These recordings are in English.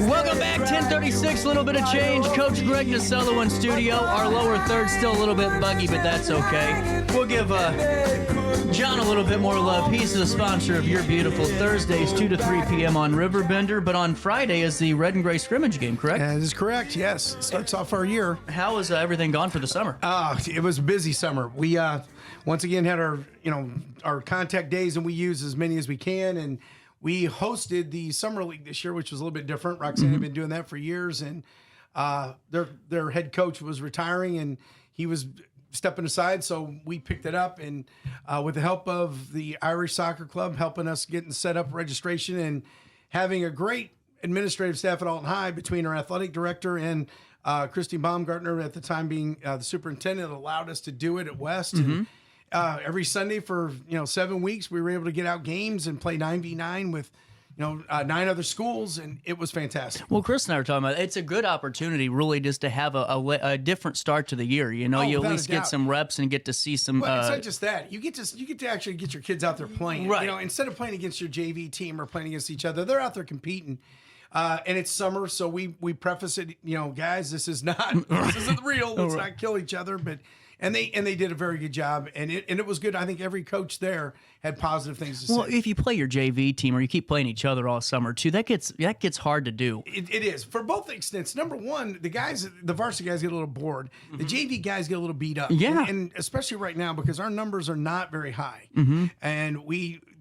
Welcome back, 10:36, a little bit of change. Coach Greg Nasello in studio. Our lower third still a little bit buggy, but that's okay. We'll give John a little bit more love. He's the sponsor of Your Beautiful Thursdays, 2 to 3 p.m. on RiverBender. But on Friday is the Red and Gray scrimmage game, correct? That is correct, yes. Starts off our year. How has everything gone for the summer? It was a busy summer. We once again had our contact days, and we used as many as we can. And we hosted the Summer League this year, which was a little bit different. Roxanne had been doing that for years, and their head coach was retiring, and he was stepping aside, so we picked it up. And with the help of the Irish Soccer Club helping us getting set up registration and having a great administrative staff at Alton High between our athletic director and Christy Baumgartner at the time being the superintendent, allowed us to do it at West. And, every Sunday for 7 weeks, we were able to get out games and play 9v9 with 9 other schools, and it was fantastic. Well, Chris and I were talking about it's a good opportunity, really, just to have a different start to the year. You at least get some reps and get to see some. Well, it's not just that. You get to actually get your kids out there playing. Right. Instead of playing against your JV team or playing against each other, they're out there competing. And it's summer, so we preface it, guys, this isn't real. Let's not kill each other, but. And they did a very good job, and it was good. I think every coach there had positive things to say. Well, if you play your JV team or you keep playing each other all summer too, that gets hard to do. It is for both extents. Number one, the varsity guys get a little bored. The JV guys get a little beat up. Yeah, and especially right now because our numbers are not very high, and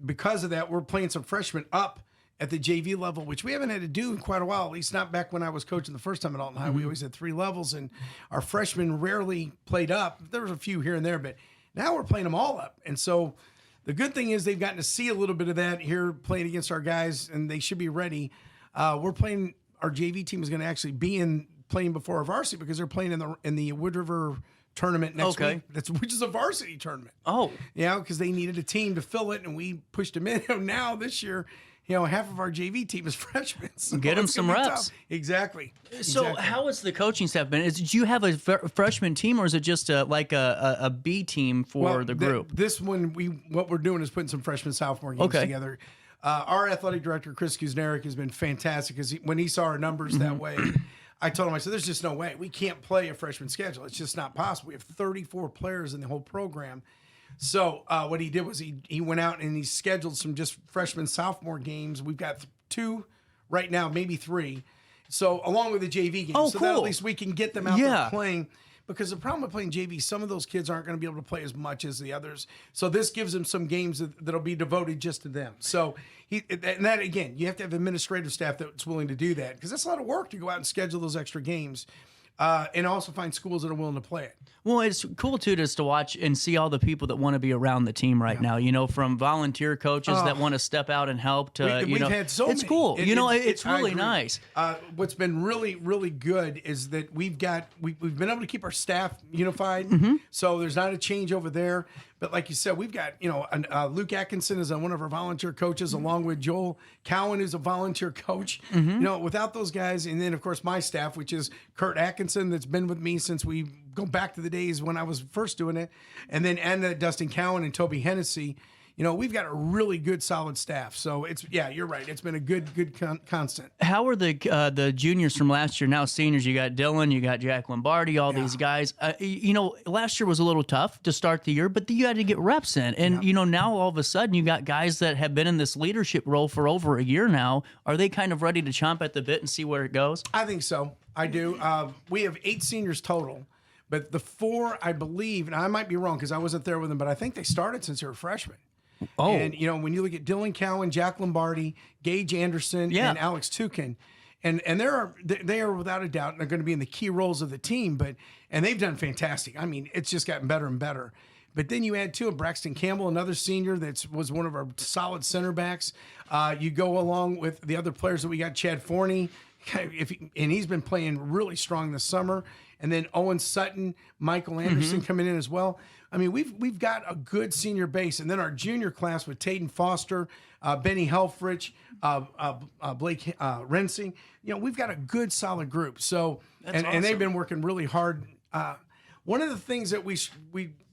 because of that we're playing some freshmen up at the JV level, which we haven't had to do in quite a while, at least not back when I was coaching the first time at Alton High. We always had 3 levels, and our freshmen rarely played up. There was a few here and there, but now we're playing them all up. And so the good thing is they've gotten to see a little bit of that here playing against our guys, and they should be ready. We're playing, our JV team is going to actually be playing before our varsity because they're playing in the Wood River tournament next week, which is a varsity tournament. Oh. Yeah, because they needed a team to fill it, and we pushed them in. Now this year, half of our JV team is freshmen. So get them some reps. Exactly. So how has the coaching staff been? Did you have a freshman team, or is it just like a B team for the group? This one, what we're doing is putting some freshman sophomore games together. Our athletic director, Chris Kuznarek, has been fantastic because when he saw our numbers that way, I told him, I said, there's just no way. We can't play a freshman schedule. It's just not possible. We have 34 players in the whole program. So what he did was he went out and he scheduled some just freshman sophomore games. We've got 2 right now, maybe 3. So along with the JV games, so that at least we can get them out there playing. Because the problem with playing JV, some of those kids aren't going to be able to play as much as the others. So this gives them some games that'll be devoted just to them. So and that again, you have to have administrative staff that's willing to do that because that's a lot of work to go out and schedule those extra games. And also find schools that are willing to play it. Well, it's cool, too, just to watch and see all the people that want to be around the team right now, from volunteer coaches that want to step out and help to, we've had so many. It's cool. It's really nice. What's been really, really good is that we've been able to keep our staff unified. So there's not a change over there. But like you said, we've got, Luke Atkinson is one of our volunteer coaches, along with Joel Cowan, who's a volunteer coach. Without those guys, and then, of course, my staff, which is Kurt Atkinson, that's been with me since we go back to the days when I was first doing it, and then Dustin Cowan and Toby Hennessy. We've got a really good, solid staff. So you're right. It's been a good constant. How are the juniors from last year now seniors? You got Dylan, you got Jack Lombardi, all these guys. Last year was a little tough to start the year, but you had to get reps in. And, now all of a sudden you got guys that have been in this leadership role for over a year now. Are they kind of ready to chomp at the bit and see where it goes? I think so. I do. We have 8 seniors total. But the 4, I believe, and I might be wrong because I wasn't there with them, but I think they started since they were freshmen. Oh. And, when you look at Dylan Cowan, Jack Lombardi, Gage Anderson, and Alex Tukin, and they are without a doubt, and they're going to be in the key roles of the team, and they've done fantastic. I mean, it's just gotten better and better. But then you add to it Braxton Campbell, another senior that was one of our solid center backs. You go along with the other players that we got, Chad Forney, and he's been playing really strong this summer. And then Owen Sutton, Michael Anderson coming in as well. I mean, we've got a good senior base. And then our junior class with Taden Foster, Benny Helfrich, Blake Rensing. We've got a good, solid group. So, and they've been working really hard. One of the things that we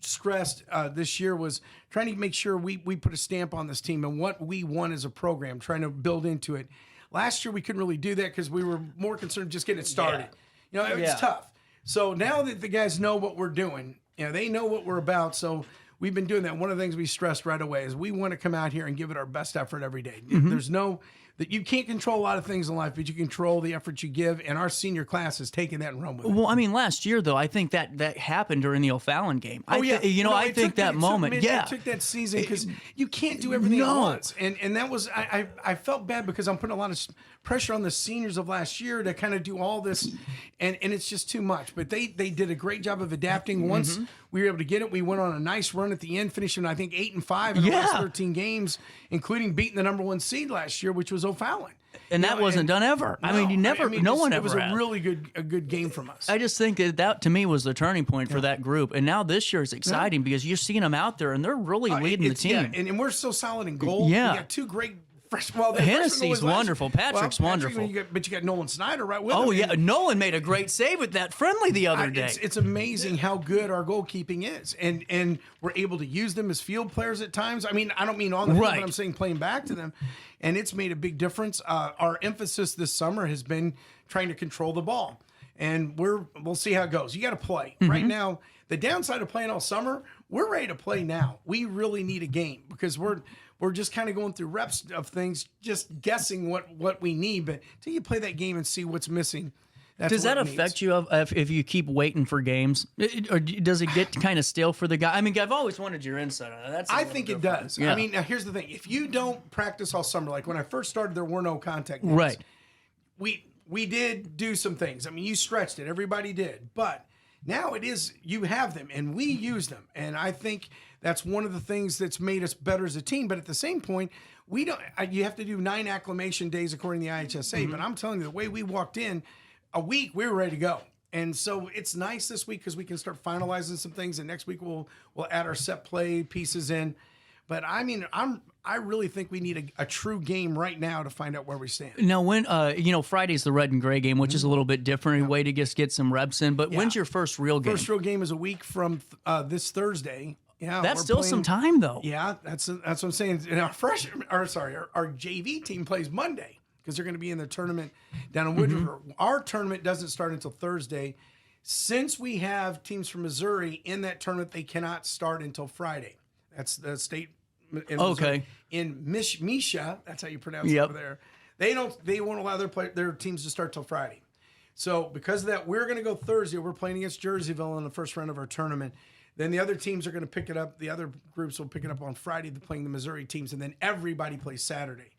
stressed this year was trying to make sure we put a stamp on this team and what we want as a program, trying to build into it. Last year we couldn't really do that because we were more concerned just getting it started. It was tough. So now that the guys know what we're doing, they know what we're about. So we've been doing that. One of the things we stressed right away is we want to come out here and give it our best effort every day. There's no that you can't control a lot of things in life, but you control the effort you give. And our senior class has taken that and run with it. Well, I mean, last year though, I think that happened during the O'Fallon game. I think that moment. It took that season because you can't do everything at once. And that was I felt bad because I'm putting a lot of pressure on the seniors of last year to kind of do all this, and it's just too much. But they did a great job of adapting. Once we were able to get it, we went on a nice run at the end, finishing I think 8-5 in the last 13 games, including beating the #1 seed last year, which was O'Fallon. And that wasn't done ever. No, I mean, no one ever. It was a really good game from us. I just think that to me was the turning point for that group. And now this year is exciting because you're seeing them out there and they're really leading the team. Yeah, and we're so solid in goal. Yeah. We got two great Hennessy's wonderful. Patrick's wonderful. But you got Nolan Snyder right with him. Oh, yeah. Nolan made a great save with that friendly the other day. It's amazing how good our goalkeeping is. And we're able to use them as field players at times. I mean, I don't mean on the field, but I'm saying playing back to them. And it's made a big difference. Our emphasis this summer has been trying to control the ball. And we'll see how it goes. You got to play. Right now, the downside of playing all summer, we're ready to play now. We really need a game because we're just kind of going through reps of things, just guessing what we need. But until you play that game and see what's missing, does that affect you if you keep waiting for games? Or does it get kind of stale for the guy? I mean, I've always wanted your insight on that. I think it does. Yeah. I mean, now here's the thing. If you don't practice all summer, like when I first started, there were no contact days. Right. We did do some things. I mean, you stretched it. Everybody did. But now you have them, and we use them. And I think that's one of the things that's made us better as a team. But at the same point, you have to do 9 acclimation days according to the IHSA. But I'm telling you, the way we walked in, a week, we were ready to go. And so it's nice this week because we can start finalizing some things. And next week, we'll add our set play pieces in. But I mean, I really think we need a true game right now to find out where we stand. Now, when Friday's the red and gray game, which is a little bit different, a way to just get some reps in. But when's your first real game? First real game is a week from this Thursday. Yeah, that's still some time though. Yeah, that's what I'm saying. And our JV team plays Monday because they're going to be in the tournament down in Wood River. Our tournament doesn't start until Thursday. Since we have teams from Missouri in that tournament, they cannot start until Friday. That's the state. In Misha, that's how you pronounce it over there. They won't allow their teams to start till Friday. So because of that, we're going to go Thursday. We're playing against Jerseyville in the first round of our tournament. Then the other teams are going to pick it up. The other groups will pick it up on Friday. They're playing the Missouri teams, and then everybody plays Saturday.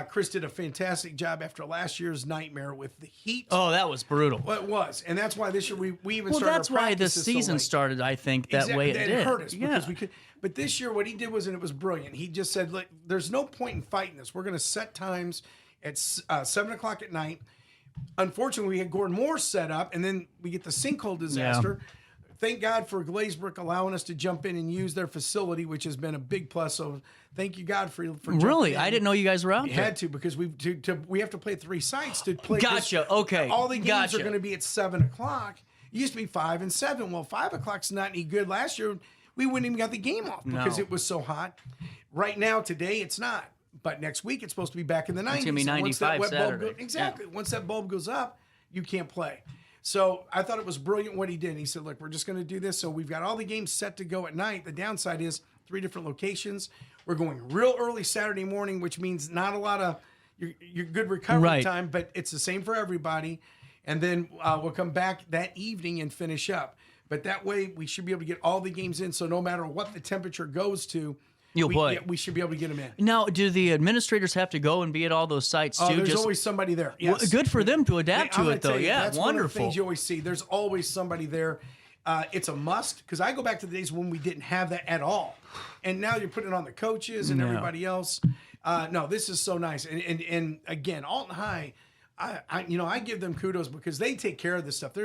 Chris did a fantastic job after last year's nightmare with the heat. Oh, that was brutal. Well, it was, and that's why this year we even started. Well, that's why the season started. I think that way it did. It hurt us because we could. But this year, what he did was, and it was brilliant. He just said, "Look, there's no point in fighting this. We're going to set times at 7:00 at night." Unfortunately, we had Gordon Moore set up, and then we get the sinkhole disaster. Yeah. Thank God for Glazebrook allowing us to jump in and use their facility, which has been a big plus. So thank you, God, for really. In. I didn't know you guys were out. We had to because we have to play 3 sites to play. Gotcha. Okay. All the games are going to be at 7:00. It used to be 5 and 7. Well, 5:00's not any good. Last year we wouldn't even got the game off because it was so hot. Right now, today it's not. But next week it's supposed to be back in the 90s. It's going to be 95 Saturday. Exactly. Yeah. Once that bulb goes up, you can't play. So I thought it was brilliant what he did. He said, look, we're just going to do this. So we've got all the games set to go at night. The downside is 3 different locations. We're going real early Saturday morning, which means not a lot of your good recovery time, but it's the same for everybody. And then we'll come back that evening and finish up. But that way we should be able to get all the games in. So no matter what the temperature goes to, we should be able to get them in. Now, do the administrators have to go and be at all those sites too? There's always somebody there. Yes. Well, good for them to adapt to it, though. Yeah, that's wonderful. One of the things you always see. There's always somebody there. It's a must because I go back to the days when we didn't have that at all, and now you're putting it on the coaches and everybody else. No, this is so nice. And again, Alton High. I give them kudos because they take care of this stuff.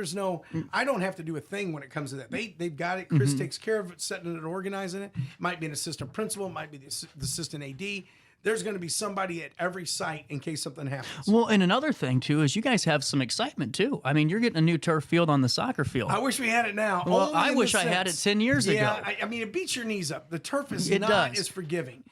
I don't have to do a thing when it comes to that. They've got it. Chris takes care of it, setting it and organizing it. Might be an assistant principal, it might be the assistant AD. There's going to be somebody at every site in case something happens. Well, and another thing too is you guys have some excitement too. I mean, you're getting a new turf field on the soccer field. I wish we had it now. Well, I wish I had it 10 years ago. Yeah, I mean, it beats your knees up. The turf is not as forgiving.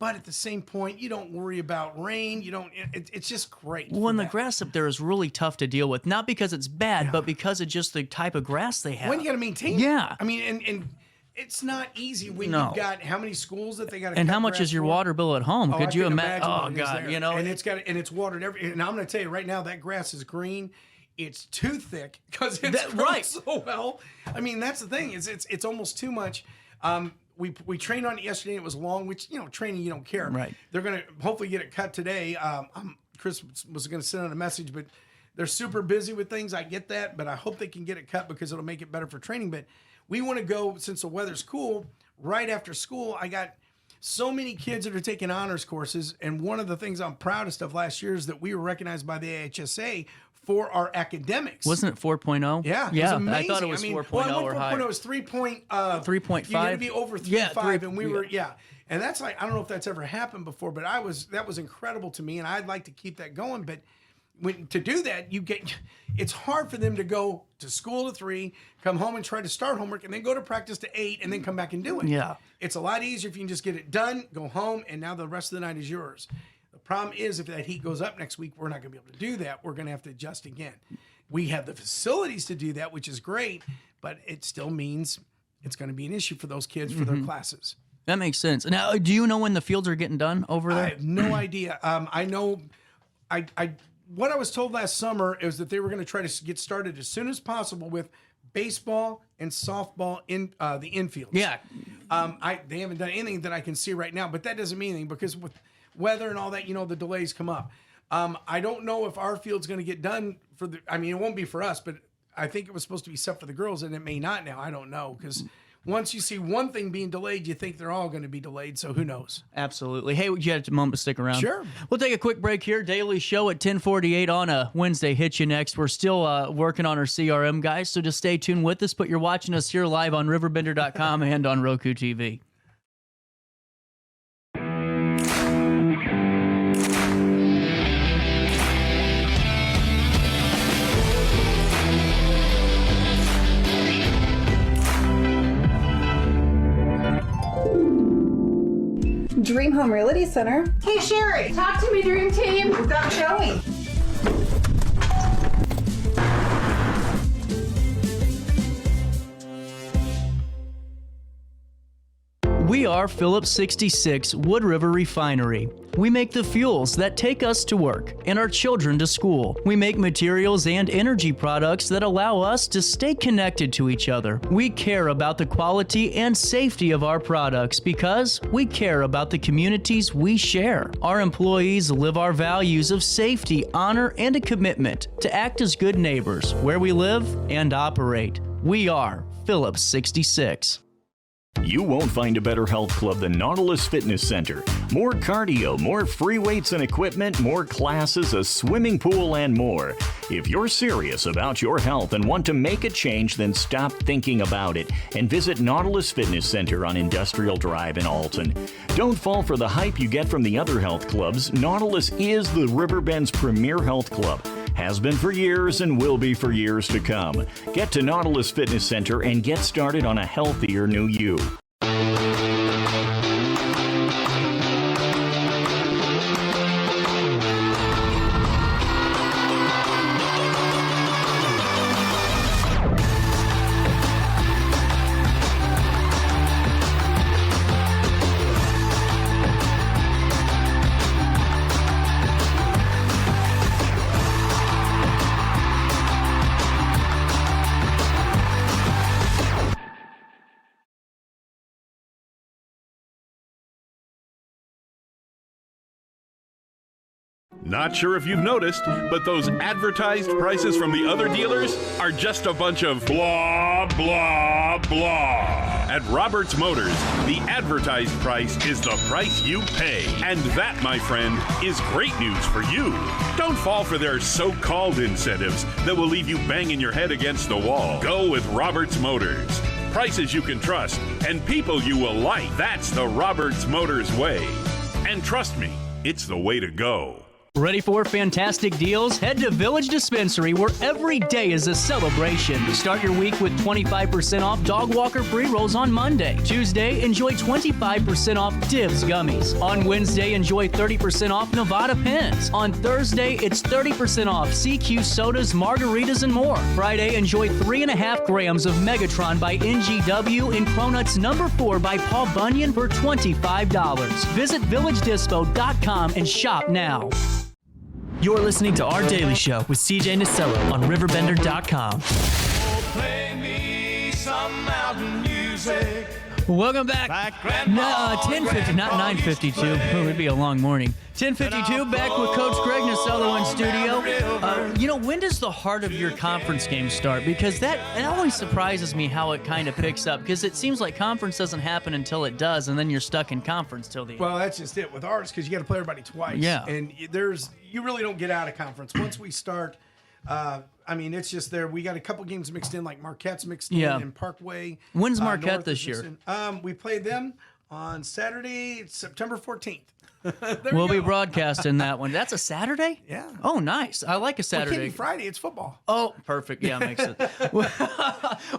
But at the same point, you don't worry about rain. You don't. It's just great. Well, and the grass up there is really tough to deal with, not because it's bad, but because of just the type of grass they have. When you got to maintain. Yeah. It. I mean, and it's not easy when you've got how many schools that they got to. And how much is your water bill at home? Could you imagine? Oh God, And it's watered and I'm going to tell you right now that grass is green. It's too thick because it's grown so well. I mean, that's the thing. It's almost too much. We trained on it yesterday. It was long, which, training, you don't care. Right. They're going to hopefully get it cut today. Chris was going to send out a message, but they're super busy with things. I get that, but I hope they can get it cut because it'll make it better for training. But we want to go, since the weather's cool, right after school. I got so many kids that are taking honors courses. And one of the things I'm proudest of last year is that we were recognized by the AHSA for our academics. Wasn't it 4.0? Yeah. Yeah. I thought it was 4.0 or higher. 4.0 was 3.5. 3.5. You got to be over 3.5, and we were and that's like, I don't know if that's ever happened before, but that was incredible to me, and I'd like to keep that going. But to do that, it's hard for them to go to school to 3, come home and try to start homework, and then go to practice to 8, and then come back and do it. Yeah. It's a lot easier if you can just get it done, go home, and now the rest of the night is yours. The problem is if that heat goes up next week, we're not going to be able to do that. We're going to have to adjust again. We have the facilities to do that, which is great, but it still means it's going to be an issue for those kids for their classes. That makes sense. Now, do you know when the fields are getting done over there? I have no idea. I know what I was told last summer is that they were going to try to get started as soon as possible with baseball and softball in the infields. Yeah. They haven't done anything that I can see right now, but that doesn't mean anything because with weather and all that, the delays come up. I don't know if our field's going to get done it won't be for us, but I think it was supposed to be set for the girls, and it may not now. I don't know because once you see one thing being delayed, you think they're all going to be delayed. So who knows? Absolutely. Hey, would you have a moment to stick around? Sure. We'll take a quick break here. Daily show at 10:48 on a Wednesday. Hit you next. We're still working on our CRM, guys. So just stay tuned with us. But you're watching us here live on RiverBender.com and on Roku TV. Dream Home Realty Center. Hey Sherry, talk to me, Dream Team. We've got showing. We are Phillips 66 Wood River Refinery. We make the fuels that take us to work and our children to school. We make materials and energy products that allow us to stay connected to each other. We care about the quality and safety of our products because we care about the communities we share. Our employees live our values of safety, honor, and a commitment to act as good neighbors where we live and operate. We are Phillips 66. You won't find a better health club than Nautilus Fitness Center. More cardio, more free weights and equipment, more classes, a swimming pool, and more. If you're serious about your health and want to make a change, then stop thinking about it and visit Nautilus Fitness Center on Industrial Drive in Alton. Don't fall for the hype you get from the other health clubs. Nautilus is the Riverbend's premier health club. Has been for years and will be for years to come. Get to Nautilus Fitness Center and get started on a healthier new you. Not sure if you've noticed, but those advertised prices from the other dealers are just a bunch of blah, blah, blah. At Roberts Motors, the advertised price is the price you pay. And that, my friend, is great news for you. Don't fall for their so-called incentives that will leave you banging your head against the wall. Go with Roberts Motors. Prices you can trust and people you will like. That's the Roberts Motors way. And trust me, it's the way to go. Ready for fantastic deals? Head to Village Dispensary, where every day is a celebration. Start your week with 25% off Dog Walker pre-rolls on Monday. Tuesday, enjoy 25% off Divs gummies. On Wednesday, enjoy 30% off Nevada pens. On Thursday, it's 30% off CQ sodas, margaritas, and more. Friday, enjoy 3.5 grams of Megatron by NGW and Cronuts number 4 by Paul Bunyan for $25. Visit VillageDispo.com and shop now. You're listening to Our Daily Show with CJ Nasello on RiverBender.com. Play me some mountain music. Welcome back. 10:50, not 9:52. It would be a long morning. 10:52, back with Coach Greg Nasello in studio. When does the heart of your conference game start? Because it always surprises me how it kind of picks up. Because it seems like conference doesn't happen until it does, and then you're stuck in conference till the end. Well, that's just it with ours, because you got to play everybody twice. Yeah. And you really don't get out of conference. Once we start, it's just there. We got a couple games mixed in, like Marquette's mixed in and Parkway. When's Marquette North this year? We played them on Saturday, September 14th. We'll be broadcasting that one. That's a Saturday? Yeah. Oh, nice. I like a Saturday. It can't be Friday. It's football. Oh, perfect. Yeah, makes sense. But,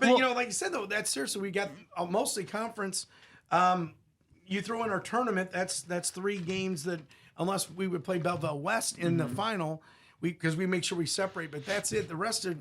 like you said, though, that's seriously, we got mostly conference. You throw in our tournament, that's 3 games that, unless we would play Belleville West in the final, because we make sure we separate. But that's it. The rest of,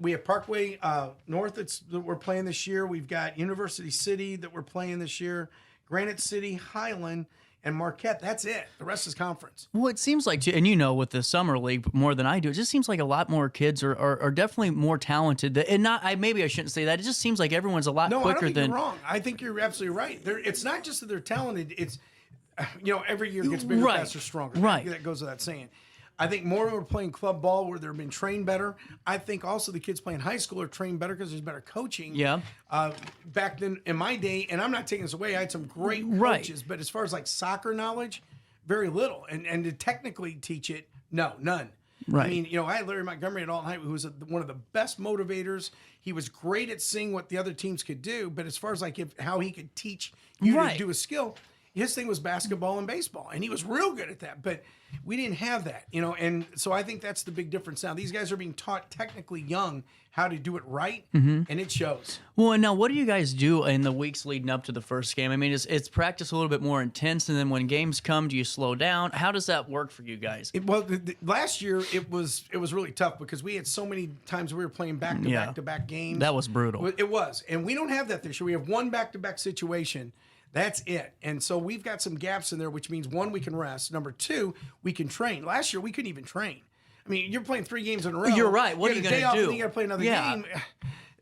we have Parkway North that we're playing this year. We've got University City that we're playing this year, Granite City, Highland, and Marquette. That's it. The rest is conference. Well, it seems like, and with the summer league more than I do, it just seems like a lot more kids are definitely more talented. And maybe I shouldn't say that. It just seems like everyone's a lot quicker I don't think than. You're wrong. I think you're absolutely right. It's not just that they're talented. It's every year gets bigger, faster, stronger. Right. That goes without saying. I think more of them are playing club ball where they're being trained better. I think also the kids playing high school are trained better because there's better coaching. Yeah. Back then, in my day, and I'm not taking this away, I had some great coaches, but as far as like soccer knowledge, very little. And to technically teach it, no, none. Right. I mean, I had Larry Montgomery at Alton High, who was one of the best motivators. He was great at seeing what the other teams could do, but as far as like how he could teach you to do a skill, his thing was basketball and baseball, and he was real good at that. But we didn't have that, and so I think that's the big difference now. These guys are being taught technically young how to do it right, and it shows. Well, and now what do you guys do in the weeks leading up to the first game? I mean, it's practice a little bit more intense, and then when games come, do you slow down? How does that work for you guys? Last year it was really tough because we had so many times we were playing back-to-back games. That was brutal. It was, and we don't have that this year. We have one back-to-back situation. That's it. And so we've got some gaps in there, which means 1, we can rest. Number 2, we can train. Last year, we couldn't even train. I mean, you're playing 3 games in a row. You're right. What are you going to do? You got to play another game.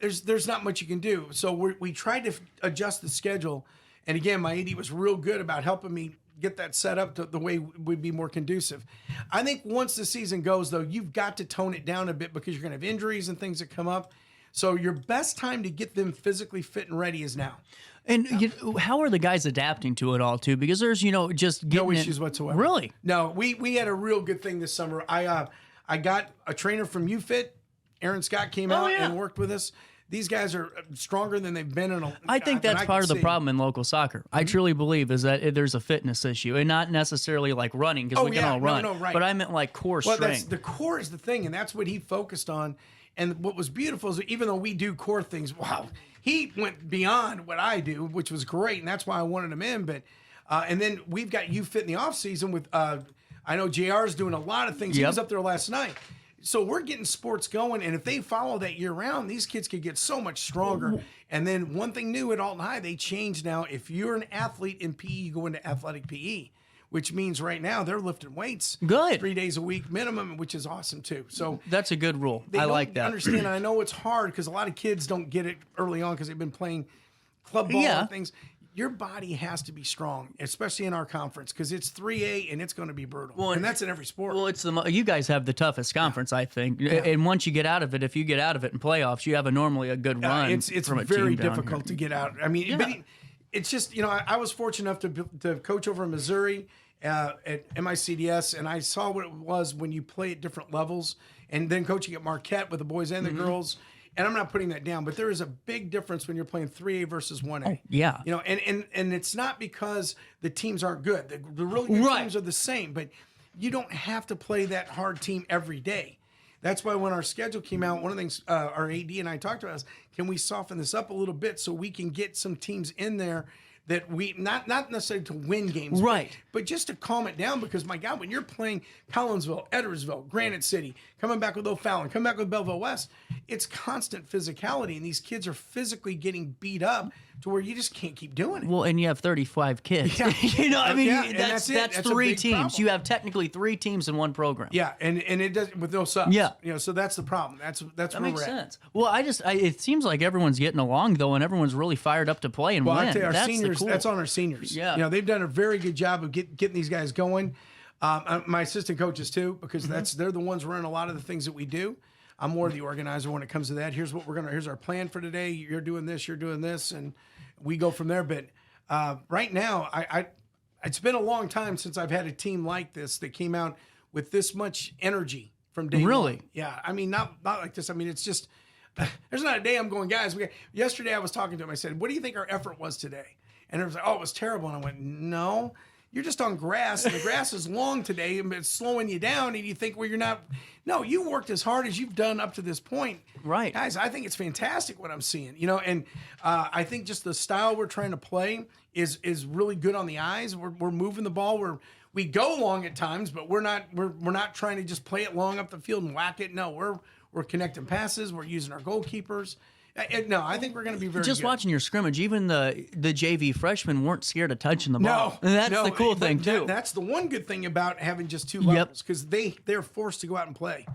There's not much you can do. So we tried to adjust the schedule. And again, my AD was real good about helping me get that set up to the way would be more conducive. I think once the season goes, though, you've got to tone it down a bit because you're going to have injuries and things that come up. So your best time to get them physically fit and ready is now. And how are the guys adapting to it all, too? Because there's, just getting no issues whatsoever. Really? No, we had a real good thing this summer. I got a trainer from UFIT. Aaron Scott came out and worked with us. These guys are stronger than they've been in a. I think that's part of the problem in local soccer. I truly believe is that there's a fitness issue, and not necessarily like running because we can all run. Right. But I meant like core strength. The core is the thing, and that's what he focused on. And what was beautiful is that even though we do core things, wow, he went beyond what I do, which was great, and that's why I wanted him in. But and then we've got UFIT in the off season with. I know JR's doing a lot of things. He was up there last night. So we're getting sports going, and if they follow that year round, these kids could get so much stronger. And then one thing new at Alton High, they changed now. If you're an athlete in PE, you go into athletic PE, which means right now they're lifting weights. Good. 3 days a week minimum, which is awesome too. So that's a good rule. I like that. Understand? And I know it's hard because a lot of kids don't get it early on because they've been playing club ball and things. Your body has to be strong, especially in our conference, because it's 3A and it's going to be brutal. Well, and that's in every sport. Well, you guys have the toughest conference, I think. Yeah. And once you get out of it, if you get out of it in playoffs, you have normally a good run. It's very difficult to get out. I mean, but it's just, I was fortunate enough to coach over in Missouri at MICDS, and I saw what it was when you play at different levels, and then coaching at Marquette with the boys and the girls. And I'm not putting that down, but there is a big difference when you're playing 3A versus 1A. Oh, yeah. And it's not because the teams aren't good. The really good teams are the same, but you don't have to play that hard team every day. That's why when our schedule came out, one of the things our AD and I talked about is, can we soften this up a little bit so we can get some teams in there that we not necessarily to win games, right? But just to calm it down, because my God, when you're playing Collinsville, Edwardsville, Granite City, coming back with O'Fallon, coming back with Belleville West, it's constant physicality, and these kids are physically getting beat up to where you just can't keep doing it. Well, and you have 35 kids. Yeah. You know, I mean, Yeah, and that's that's a 3 big teams. problem. You have technically 3 teams in one program. Yeah, and it does with no subs. Yeah. You know, so that's the problem. That's That where makes we're at. sense. Well, it seems like everyone's getting along though, and everyone's really fired up to play and Well, win. I tell you, our That's seniors, the cool. that's on our seniors. Yeah. You know, they've done a very good job of getting these guys going. My assistant coaches too, because they're the ones running a lot of the things that we do. I'm more the organizer when it comes to that. Here's our plan for today. You're doing this, and we go from there. But right now, it's been a long time since I've had a team like this that came out with this much energy from day Really? one. Yeah, I mean, not like this. I mean, it's just there's not a day I'm going, guys. Yesterday I was talking to him. I said, "What do you think our effort was today?" And it was like, "Oh, it was terrible." And I went, "No, you're just on grass, and the grass is long today, and it's slowing you down. And you think, well, you're not. No, you worked as hard as you've done up to this point, Right, guys. I think it's fantastic what I'm seeing. You know, and I think just the style we're trying to play is really good on the eyes. We're moving the ball. We go long at times, but we're not trying to just play it long up the field and whack it. No, we're connecting passes. We're using our goalkeepers. No, I think we're going to be very Just good. watching your scrimmage, even the JV freshmen weren't scared of touching the ball. And that's the cool thing too. That's the one good thing about having just 2 levels, because they're forced to go out and play.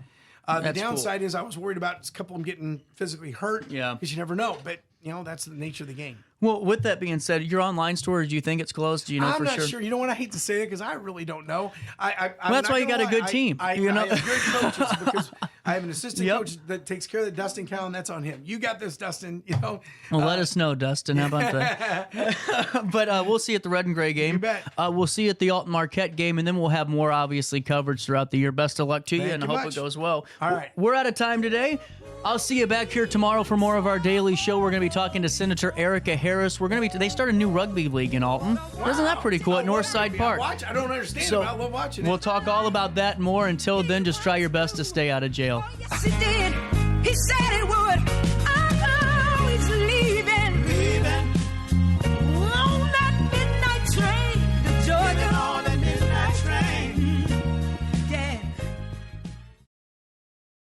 The That's downside is I was worried about a couple of them getting physically hurt. Yeah. Because you never know. But that's the nature of the game. Well, with that being said, your online store, do you think it's closed? Do you know I'm for not sure? sure. You know what? I hate to say it because I really don't know. I'm that's not why you gonna got a lie. good team, I you know? have good coaches because I have an assistant Yep. coach that takes care of the Dustin Cowan. That's on him. You got this, Dustin. You know. Well, let us know, Dustin. How about that? But we'll see you at the Red and Gray game. You bet. We'll see you at the Alton Marquette game, and then we'll have more, obviously, coverage throughout the year. Best of luck to you, Thank and I you hope much. it goes well. All right. We're out of time today. I'll see you back here tomorrow for more of our daily show. We're going to be talking to Senator Erica Harris. They start a new rugby league in Alton. Isn't that pretty cool at Northside Park? I don't understand So, it, but I love watching We'll it. talk all about that and more. Until then, just try your best to stay out of jail. Yes, he did. He said he would.